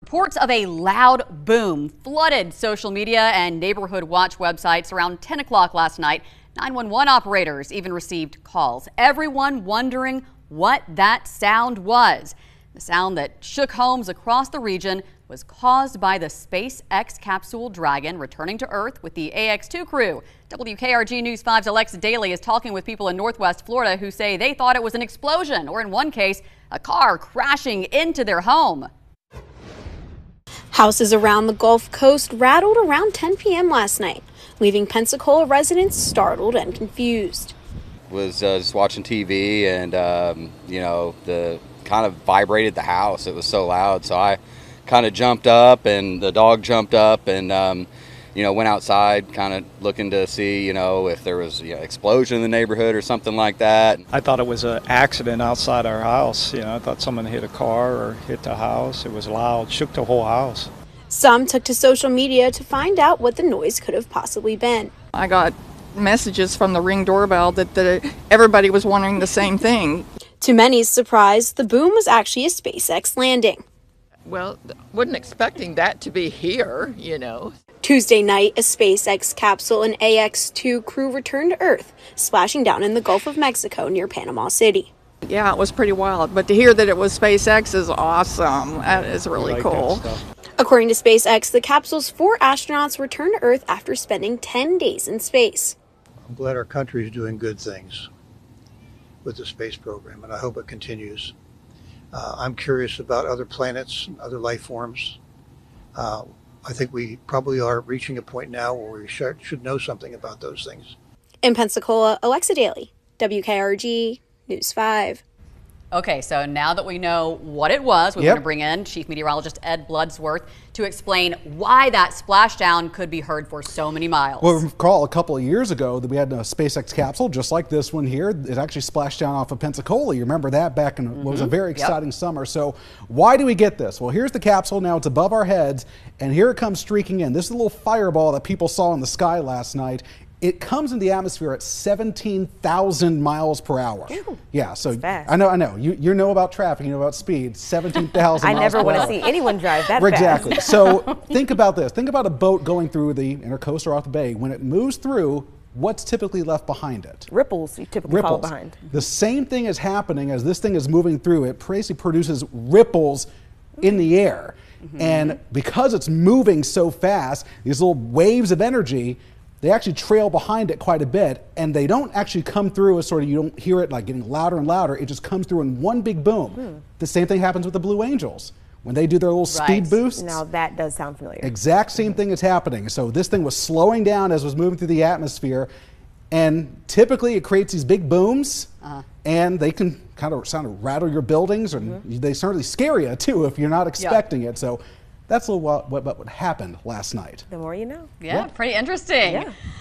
Reports of a loud boom flooded social media and neighborhood watch websites around 10 o'clock last night. 911 operators even received calls. Everyone wondering what that sound was. The sound that shook homes across the region was caused by the SpaceX capsule Dragon returning to Earth with the AX-2 crew. WKRG News 5's Alexa Daly is talking with people in Northwest Florida who say they thought it was an explosion, or in one case, a car crashing into their home. Houses around the Gulf Coast rattled around 10 p.m. last night, leaving Pensacola residents startled and confused. Was just watching TV and, the kind of vibrated the house. It was so loud. So I kind of jumped up and the dog jumped up and, went outside kind of looking to see, if there was an explosion in the neighborhood or something like that. I thought it was an accident outside our house. I thought someone hit a car or hit the house. It was loud, shook the whole house. Some took to social media to find out what the noise could have possibly been. I got messages from the Ring doorbell that everybody was wondering the same thing. To many's surprise, the boom was actually a SpaceX landing. Well, wasn't expecting that to be here, Tuesday night, a SpaceX capsule and AX-2 crew returned to Earth, splashing down in the Gulf of Mexico near Panama City. Yeah, it was pretty wild, but to hear that it was SpaceX is awesome. That is really cool. According to SpaceX, the capsule's 4 astronauts returned to Earth after spending 10 days in space. I'm glad our country is doing good things with the space program, and I hope it continues. I'm curious about other planets and other life forms. I think we probably are reaching a point now where we should know something about those things. In Pensacola, Alexa Daly, WKRG News 5. Okay, so now that we know what it was, we're going to bring in Chief Meteorologist Ed Bloodsworth to explain why that splashdown could be heard for so many miles. Well, recall a couple of years ago that we had a SpaceX capsule just like this one here. It actually splashed down off of Pensacola. You remember that back in what was a very exciting summer. So why do we get this? Well, here's the capsule. Now it's above our heads, and here it comes streaking in. This is a little fireball that people saw in the sky last night. It comes in the atmosphere at 17,000 miles per hour. Ew, yeah, so fast. I know. You know about traffic, you know about speed. 17,000 miles per hour. I never want to see anyone drive that Exactly. fast. So think about this. Think about a boat going through the intercoastal or off the bay. When it moves through, what's typically left behind it? Ripples, you typically follow behind. The same thing is happening as this thing is moving through. It basically produces ripples in the air. And because it's moving so fast, these little waves of energy, they actually trail behind it quite a bit, and they don't actually come through as sort of, you don't hear it like getting louder and louder. It just comes through in one big boom. The same thing happens with the Blue Angels. When they do their little speed boosts. Now that does sound familiar. Exact same thing is happening. So this thing was slowing down as it was moving through the atmosphere, and typically it creates these big booms, and they can kind of rattle your buildings, and they certainly scare you too if you're not expecting it. So that's a little what happened last night. The more you know. Yeah, pretty interesting. Yeah.